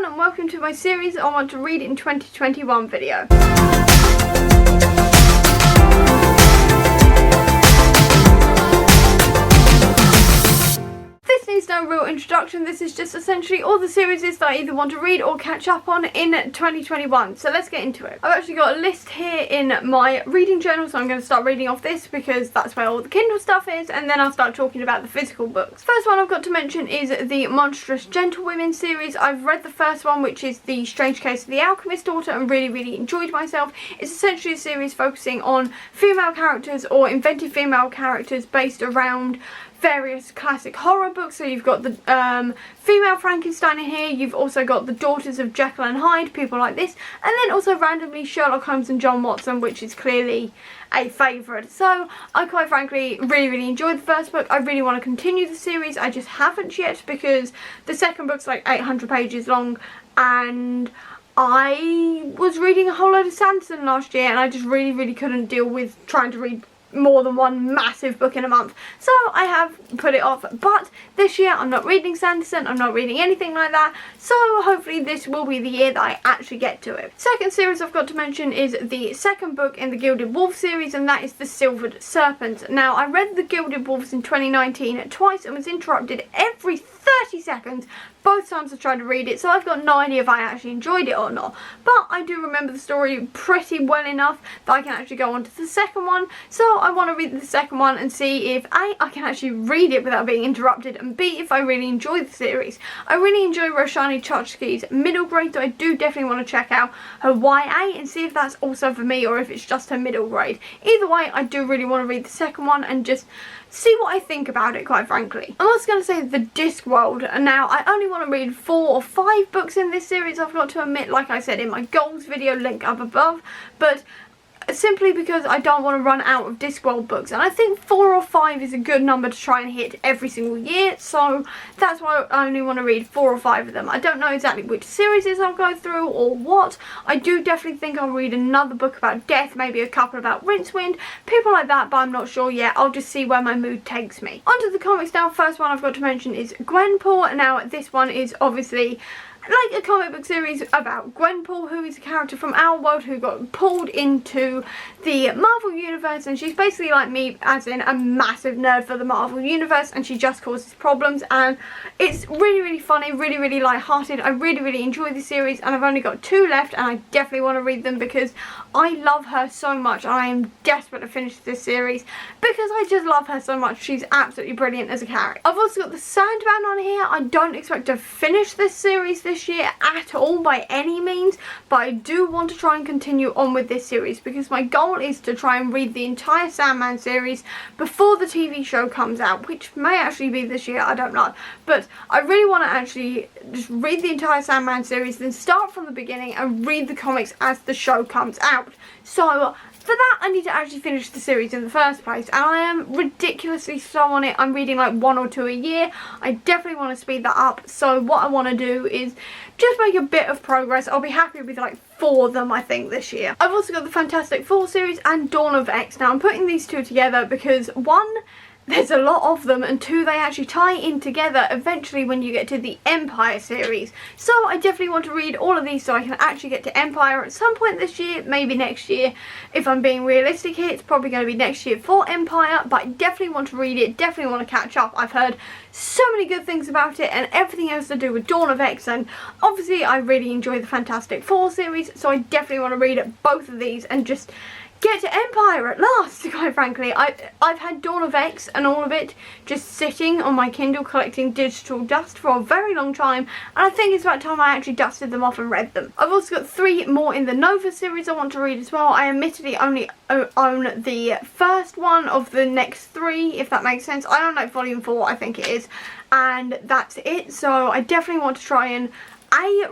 everyone and welcome to my series I want to read in 2021 video. This needs no real introduction. This is just essentially all the series that I either want to read or catch up on in 2021. So let's get into it. I've actually got a list here in my reading journal, so I'm going to start reading off this because that's where all the Kindle stuff is, and then I'll start talking about the physical books. First one I've got to mention is the Monsterous Gentlewoman series. I've read the first one, which is The Strange Case of the Alchemist's Daughter, and really enjoyed myself. It's essentially a series focusing on female characters or invented female characters based around various classic horror books. So you've got the female Frankenstein in here, you've also got the daughters of Jekyll and Hyde, people like this, and then also randomly Sherlock Holmes and John Watson, which is clearly a favourite. So I quite frankly really enjoyed the first book. I really want to continue the series. I just haven't yet because the second book's like 800 pages long, and I was reading a whole load of Sanderson last year and I just really couldn't deal with trying to read more than one massive book in a month, so I have put it off. But this year I'm not reading Sanderson, I'm not reading anything like that, so hopefully this will be the year that I actually get to it. Second series I've got to mention is the second book in the Gilded Wolf series, and that is The Silvered Serpent. Now I read the Gilded Wolves in 2019 twice and was interrupted every 30 seconds both times I tried to read it, so I've got no idea if I actually enjoyed it or not, but I do remember the story pretty well enough that I can actually go on to the second one. So I want to read the second one and see if A, I can actually read it without being interrupted, and B, if I really enjoy the series. I really enjoy Roshani Chokski's middle grade, so I do definitely want to check out her YA and see if that's also for me or if it's just her middle grade. Either way, I do really want to read the second one and just see what I think about it, quite frankly. I'm also going to say the Discworld, and now I only want to read 4 or 5 books in this series, I've got to admit, like I said in my goals video, link up above, but simply because I don't want to run out of Discworld books, and I think 4 or 5 is a good number to try and hit every single year, so that's why I only want to read 4 or 5 of them. I don't know exactly which series I'll go through or what. I do definitely think I'll read another book about death, maybe a couple about Rincewind, people like that, but I'm not sure yet. I'll just see where my mood takes me. Onto the comics now. First one I've got to mention is Gwenpool. Now this one is obviously like a comic book series about Gwenpool, who is a character from our world who got pulled into the Marvel Universe, and she's basically like me, as in a massive nerd for the Marvel Universe, and she just causes problems, and it's really funny, really light-hearted. I really enjoy the series, and I've only got 2 left, and I definitely want to read them because I love her so much, and I am desperate to finish this series because I just love her so much. She's absolutely brilliant as a character. I've also got the Sandman on here. I don't expect to finish this series this year at all by any means, but I do want to try and continue on with this series because my goal is to try and read the entire Sandman series before the TV show comes out, which may actually be this year, I don't know, but I really want to actually just read the entire Sandman series, then start from the beginning and read the comics as the show comes out. So for that, I need to actually finish the series in the first place, and I am ridiculously slow on it. I'm reading like 1 or 2 a year. I definitely want to speed that up, so what I want to do is just make a bit of progress. I'll be happy with like 4 of them, I think, this year. I've also got the Fantastic Four series and Dawn of X. Now I'm putting these 2 together because 1, there's a lot of them, and 2, they actually tie in together eventually when you get to the Empire series. So I definitely want to read all of these so I can actually get to Empire at some point this year, maybe next year. If I'm being realistic here, it's probably going to be next year for Empire, but I definitely want to read it, definitely want to catch up. I've heard so many good things about it and everything else to do with Dawn of X, and obviously I really enjoy the Fantastic Four series, so I definitely want to read both of these and just get to Empire at last, quite frankly. I've had Dawn of X and all of it just sitting on my Kindle collecting digital dust for a very long time, and I think it's about time I actually dusted them off and read them. I've also got 3 more in the Nova series I want to read as well. I admittedly only own the first one of the next 3, if that makes sense. I own like volume 4, I think it is, and that's it. So I definitely want to try and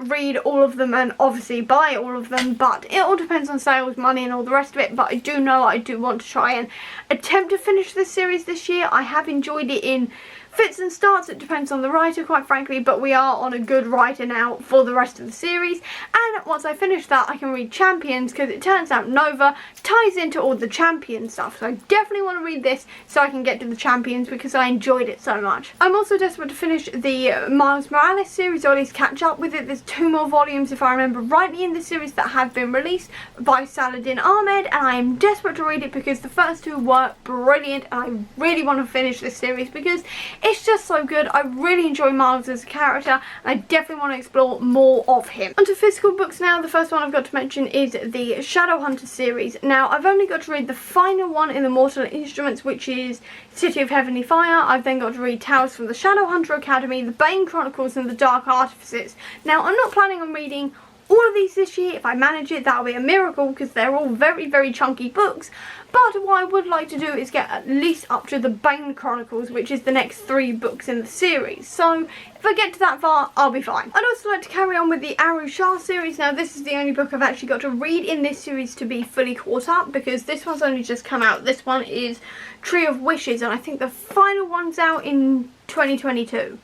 read all of them and obviously buy all of them, but it all depends on sales, money and all the rest of it. But I do know I do want to try and attempt to finish this series this year. I have enjoyed it in fits and starts. It depends on the writer, quite frankly, but we are on a good writer now for the rest of the series. And once I finish that, I can read Champions, because it turns out Nova ties into all the Champion stuff. So I definitely want to read this so I can get to the Champions, because I enjoyed it so much. I'm also desperate to finish the Miles Morales series, or at least catch up with it. There's 2 more volumes, if I remember rightly, in this series that have been released by Saladin Ahmed, and I am desperate to read it because the first 2 were brilliant, and I really want to finish this series because it's just so good. I really enjoy Miles as a character, and I definitely want to explore more of him. Onto physical books now. The first one I've got to mention is the Shadowhunter series. Now, I've only got to read the final one in the Mortal Instruments, which is City of Heavenly Fire. I've then got to read Tales from the Shadowhunter Academy, the Bane Chronicles, and the Dark Artifices. Now, I'm not planning on reading all of these this year. If I manage it, that'll be a miracle, because they're all very, very chunky books. But what I would like to do is get at least up to the Bane Chronicles, which is the next 3 books in the series. So if I get to that far, I'll be fine. I'd also like to carry on with the Aru Shah series. Now, this is the only book I've actually got to read in this series to be fully caught up, because this one's only just come out. This one is Tree of Wishes, and I think the final one's out in 2022.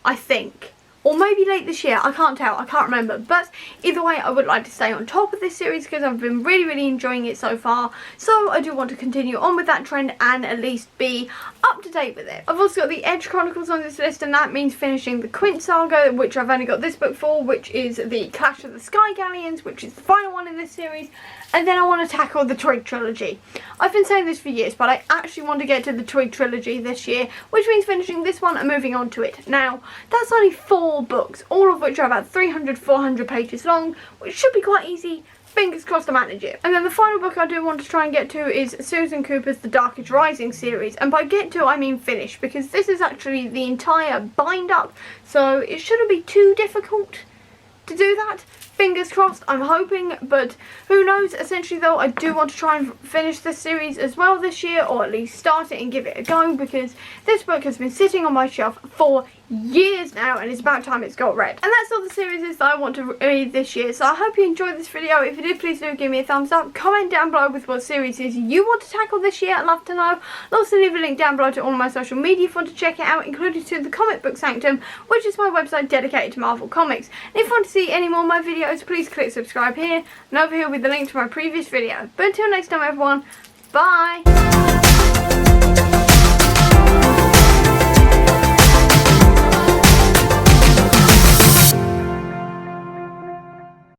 I think. Or maybe late this year, I can't tell, I can't remember. But either way, I would like to stay on top of this series because I've been really, really enjoying it so far. So I do want to continue on with that trend and at least be up to date with it. I've also got the Edge Chronicles on this list, and that means finishing the Quint Saga, which I've only got this book for, which is the Clash of the Sky Galleons, which is the final one in this series. And then I want to tackle the Twig Trilogy. I've been saying this for years, but I actually want to get to the Twig Trilogy this year, which means finishing this one and moving on to it. Now, that's only 4 books, all of which are about 300-400 pages long, which should be quite easy. Fingers crossed to manage it. And then the final book I do want to try and get to is Susan Cooper's The Darkening Rising series. And by get to, I mean finish, because this is actually the entire bind up, so it shouldn't be too difficult to do that. Fingers crossed, I'm hoping, but who knows. Essentially though, I do want to try and finish this series as well this year, or at least start it and give it a go, because this book has been sitting on my shelf for years now, and it's about time it's got read. And that's all the series is that I want to read this year. So I hope you enjoyed this video. If you did, please do give me a thumbs up. Comment down below with what series you want to tackle this year. I'd love to know. I'll also leave a link down below to all my social media if you want to check it out, including to the Comic Book Sanctum, which is my website dedicated to Marvel Comics. And if you want to see any more of my videos, please click subscribe here, and over here with the link to my previous video. But until next time everyone, bye!